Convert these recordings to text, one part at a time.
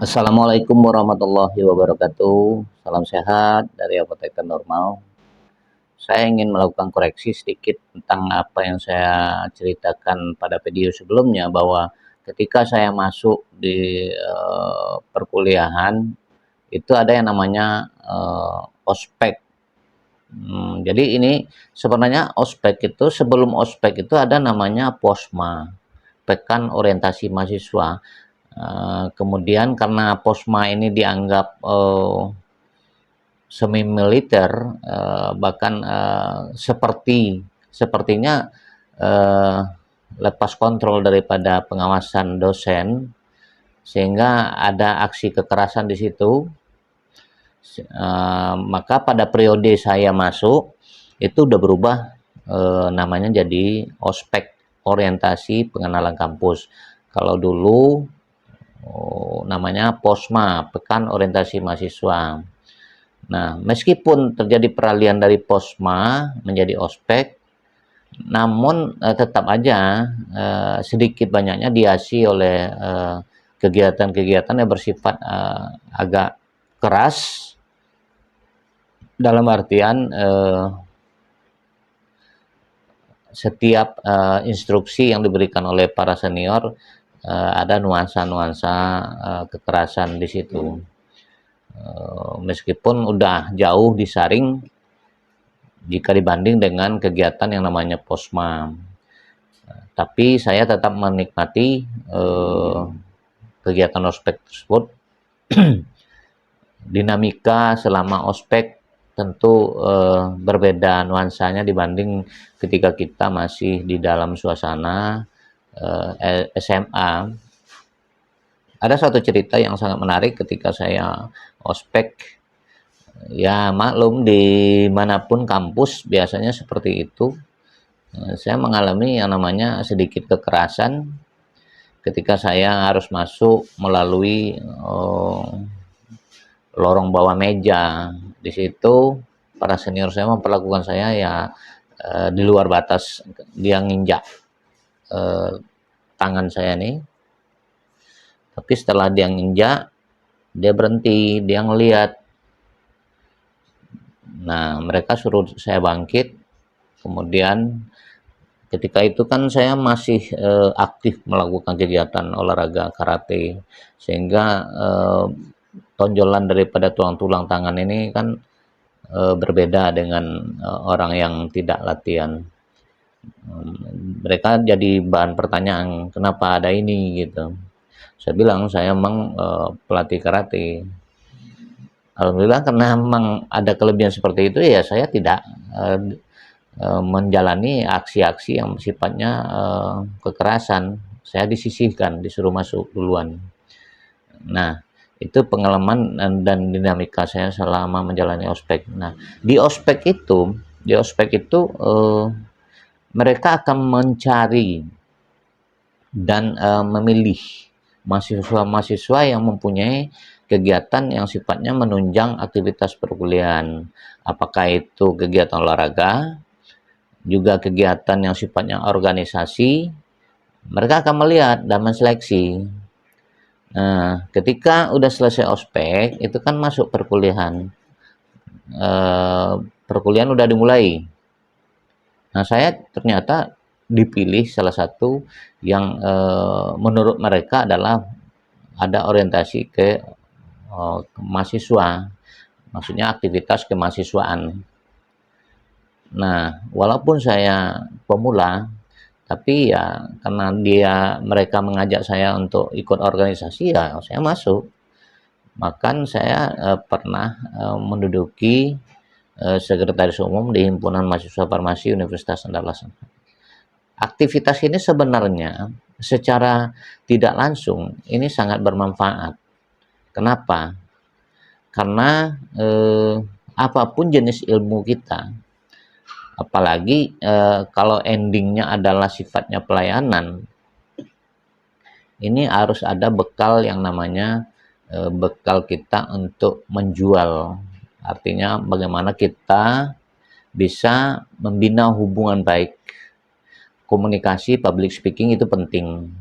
Assalamualaikum warahmatullahi wabarakatuh. Salam sehat dari Apoteker Normal. Saya ingin melakukan koreksi sedikit tentang apa yang saya ceritakan pada video sebelumnya, bahwa ketika saya masuk di perkuliahan itu ada yang namanya ospek. Jadi ini sebenarnya ospek itu, sebelum ospek itu ada namanya posma, pekan orientasi mahasiswa. Kemudian karena posma ini dianggap semi militer, bahkan sepertinya uh, lepas kontrol daripada pengawasan dosen, sehingga ada aksi kekerasan di situ. Maka pada periode saya masuk itu udah berubah, namanya jadi ospek, orientasi pengenalan kampus. Kalau dulu namanya posma, pekan orientasi mahasiswa. Nah, meskipun terjadi peralihan dari posma menjadi ospek, namun tetap aja sedikit banyaknya diisi oleh kegiatan-kegiatan yang bersifat agak keras, dalam artian setiap instruksi yang diberikan oleh para senior ada nuansa-nuansa kekerasan di situ. Meskipun udah jauh disaring jika dibanding dengan kegiatan yang namanya posma, tapi saya tetap menikmati kegiatan ospek tersebut. Dinamika selama ospek tentu berbeda nuansanya dibanding ketika kita masih di dalam suasana SMA. Ada satu cerita yang sangat menarik ketika saya ospek. Ya maklum, dimanapun kampus biasanya seperti itu. Saya mengalami yang namanya sedikit kekerasan ketika saya harus masuk melalui lorong bawah meja. Di situ para senior saya memperlakukan saya ya di luar batas. Dia nginjak tangan saya nih, tapi setelah dia nginjak, dia berhenti, dia ngelihat. Nah, mereka suruh saya bangkit. Kemudian ketika itu kan saya masih aktif melakukan kegiatan olahraga karate, sehingga tonjolan daripada tulang-tulang tangan ini kan berbeda dengan orang yang tidak latihan. Mereka jadi bahan pertanyaan, kenapa ada ini gitu. Saya bilang saya memang pelatih karate. Alhamdulillah, karena memang ada kelebihan seperti itu, ya saya tidak menjalani aksi-aksi yang sifatnya kekerasan. Saya disisihkan, disuruh masuk duluan. Nah, itu pengalaman dan dinamika saya selama menjalani ospek. Nah, di ospek itu mereka akan mencari dan memilih mahasiswa-mahasiswa yang mempunyai kegiatan yang sifatnya menunjang aktivitas perkuliahan. Apakah itu kegiatan olahraga, juga kegiatan yang sifatnya organisasi. Mereka akan melihat dan menseleksi. Nah, ketika udah selesai ospek, itu kan masuk perkuliahan. Perkuliahan udah dimulai. Nah, saya ternyata dipilih salah satu yang menurut mereka adalah ada orientasi ke mahasiswa, maksudnya aktivitas kemahasiswaan. Nah, walaupun saya pemula, tapi ya karena mereka mengajak saya untuk ikut organisasi, ya saya masuk. Bahkan saya pernah menduduki sekretaris umum di Himpunan Mahasiswa Farmasi Universitas Andalas. Aktivitas ini sebenarnya secara tidak langsung ini sangat bermanfaat. Kenapa? Karena apapun jenis ilmu kita, apalagi kalau endingnya adalah sifatnya pelayanan, ini harus ada bekal yang namanya bekal kita untuk menjual. Artinya bagaimana kita bisa membina hubungan baik. Komunikasi, public speaking itu penting.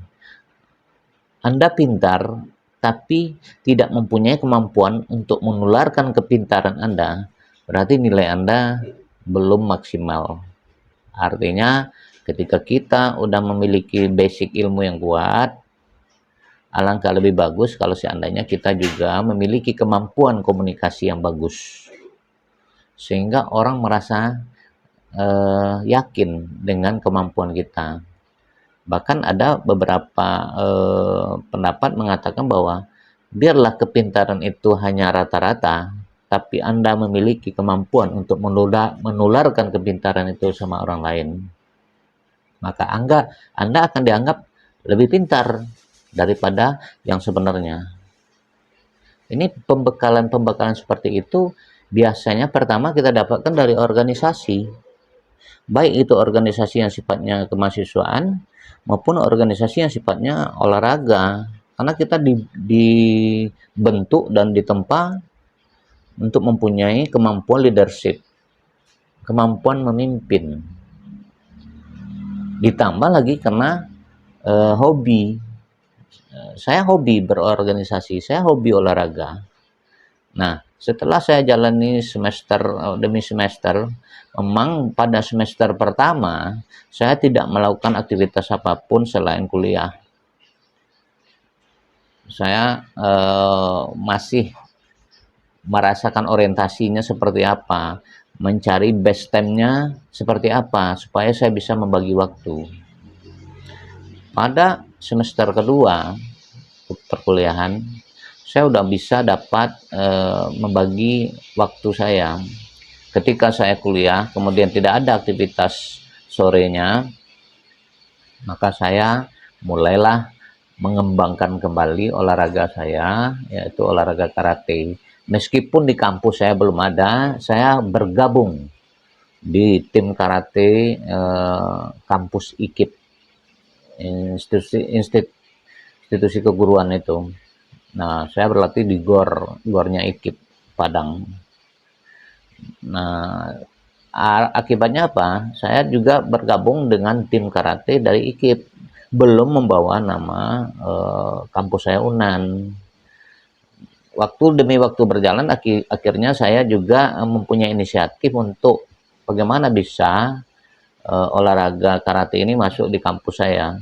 Anda pintar, tapi tidak mempunyai kemampuan untuk menularkan kepintaran Anda, berarti nilai Anda belum maksimal. Artinya ketika kita udah memiliki basic ilmu yang kuat, alangkah lebih bagus kalau seandainya kita juga memiliki kemampuan komunikasi yang bagus, sehingga orang merasa yakin dengan kemampuan kita. Bahkan ada beberapa pendapat mengatakan bahwa biarlah kepintaran itu hanya rata-rata, tapi Anda memiliki kemampuan untuk menularkan kepintaran itu sama orang lain, maka Anda akan dianggap lebih pintar daripada yang sebenarnya. Ini pembekalan seperti itu biasanya pertama kita dapatkan dari organisasi, baik itu organisasi yang sifatnya kemahasiswaan maupun organisasi yang sifatnya olahraga, karena kita dibentuk dan ditempa untuk mempunyai kemampuan leadership, kemampuan memimpin, ditambah lagi karena hobi. Saya hobi berorganisasi, saya hobi olahraga. Nah, setelah saya jalani semester demi semester, memang pada semester pertama saya tidak melakukan aktivitas apapun selain kuliah. Saya masih merasakan orientasinya seperti apa, mencari best time-nya seperti apa, supaya saya bisa membagi waktu. Pada semester kedua perkuliahan, saya udah bisa dapat membagi waktu saya. Ketika saya kuliah, kemudian tidak ada aktivitas sorenya, maka saya mulailah mengembangkan kembali olahraga saya, yaitu olahraga karate. Meskipun di kampus saya belum ada, saya bergabung di tim karate kampus IKIP, institusi keguruan itu. Nah, saya berlatih di gornya IKIP Padang. Nah, akibatnya apa? Saya juga bergabung dengan tim karate dari IKIP, belum membawa nama kampus saya UNAN. Waktu demi waktu berjalan, akhirnya saya juga mempunyai inisiatif untuk bagaimana bisa olahraga karate ini masuk di kampus saya.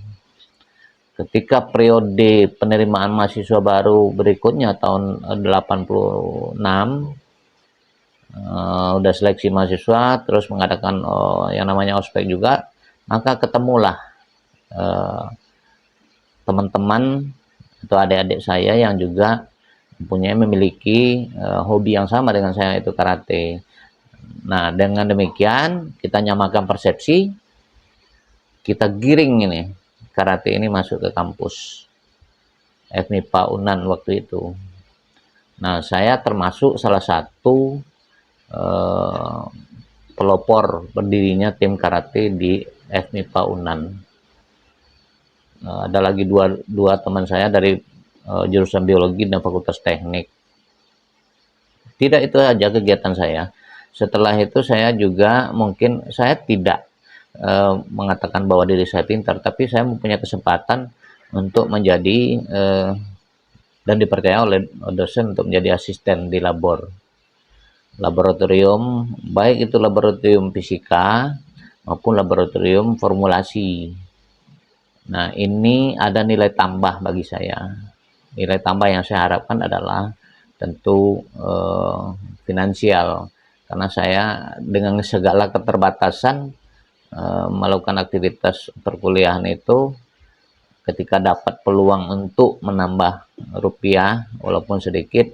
Ketika periode penerimaan mahasiswa baru berikutnya tahun 86, udah seleksi mahasiswa, terus mengadakan yang namanya ospek juga, maka ketemulah teman-teman atau adik-adik saya yang juga memiliki hobi yang sama dengan saya, itu karate. Nah, dengan demikian kita nyamakan persepsi, kita giring ini karate ini masuk ke kampus FMIPA UNAN waktu itu. Nah, saya termasuk salah satu pelopor berdirinya tim karate di FMIPA UNAN. Ada lagi dua teman saya dari jurusan biologi dan fakultas teknik. Tidak itu saja kegiatan saya. Setelah itu saya juga mungkin saya tidak mengatakan bahwa diri saya pintar, tapi saya mempunyai kesempatan untuk menjadi dan dipercaya oleh dosen untuk menjadi asisten di laboratorium, baik itu laboratorium fisika maupun laboratorium formulasi. Nah, ini ada nilai tambah bagi saya. Nilai tambah yang saya harapkan adalah tentu finansial, karena saya dengan segala keterbatasan melakukan aktivitas perkuliahan itu, ketika dapat peluang untuk menambah rupiah walaupun sedikit,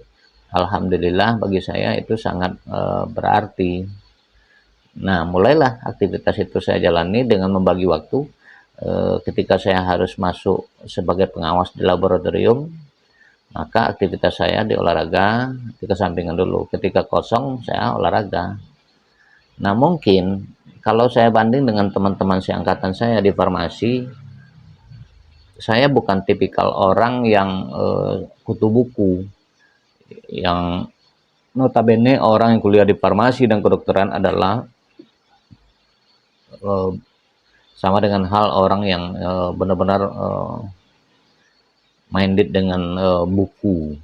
alhamdulillah bagi saya itu sangat berarti. Nah, mulailah aktivitas itu saya jalani dengan membagi waktu. Ketika saya harus masuk sebagai pengawas di laboratorium, maka aktivitas saya di olahraga dikesampingkan dulu. Ketika kosong, saya olahraga. Nah, mungkin kalau saya banding dengan teman-teman seangkatan saya di farmasi, saya bukan tipikal orang yang kutu buku, yang notabene orang yang kuliah di farmasi dan kedokteran adalah sama dengan hal orang yang benar-benar minded dengan buku,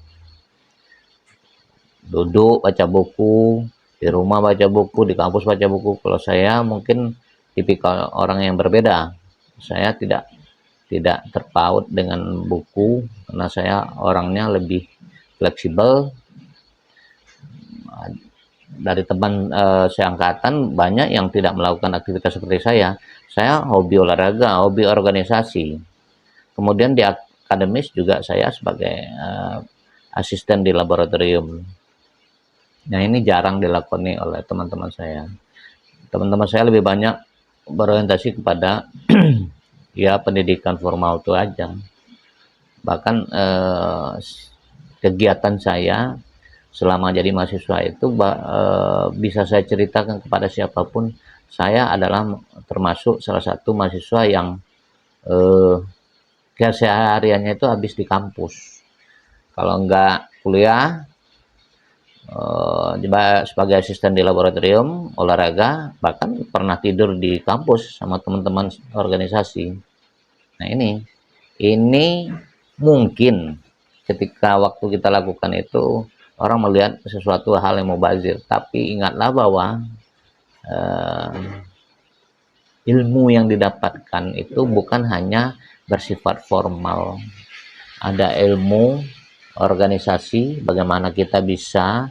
duduk baca buku, di rumah baca buku, di kampus baca buku. Kalau saya mungkin tipikal orang yang berbeda. Saya tidak terpaut dengan buku karena saya orangnya lebih fleksibel. Dari teman seangkatan banyak yang tidak melakukan aktivitas seperti saya. Saya hobi olahraga, hobi organisasi. Kemudian di akademis juga saya sebagai asisten di laboratorium. Nah, ini jarang dilakoni oleh teman-teman saya. Teman-teman saya lebih banyak berorientasi kepada ya pendidikan formal itu aja. Bahkan kegiatan saya selama jadi mahasiswa itu bisa saya ceritakan kepada siapapun. Saya adalah termasuk salah satu mahasiswa yang kesehariannya itu habis di kampus. Kalau enggak kuliah, sebagai asisten di laboratorium olahraga, bahkan pernah tidur di kampus sama teman-teman organisasi. Nah, ini mungkin ketika waktu kita lakukan itu orang melihat sesuatu hal yang mubazir, tapi ingatlah bahwa eh, ilmu yang didapatkan itu bukan hanya bersifat formal. Ada ilmu organisasi, bagaimana kita bisa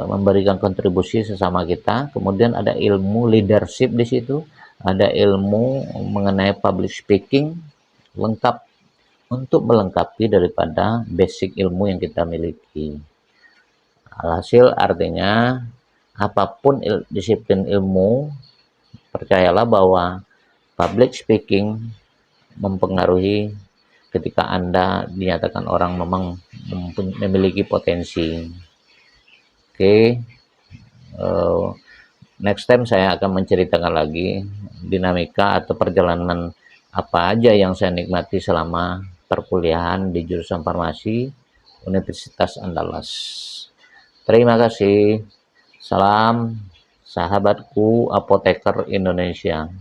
memberikan kontribusi sesama kita. Kemudian ada ilmu leadership di situ, ada ilmu mengenai public speaking, lengkap untuk melengkapi daripada basic ilmu yang kita miliki. Alhasil artinya apapun disiplin ilmu, percayalah bahwa public speaking mempengaruhi ketika Anda dinyatakan orang memang memiliki potensi. Oke, next time saya akan menceritakan lagi dinamika atau perjalanan apa aja yang saya nikmati selama perkuliahan di jurusan farmasi Universitas Andalas. Terima kasih. Salam sahabatku apoteker Indonesia.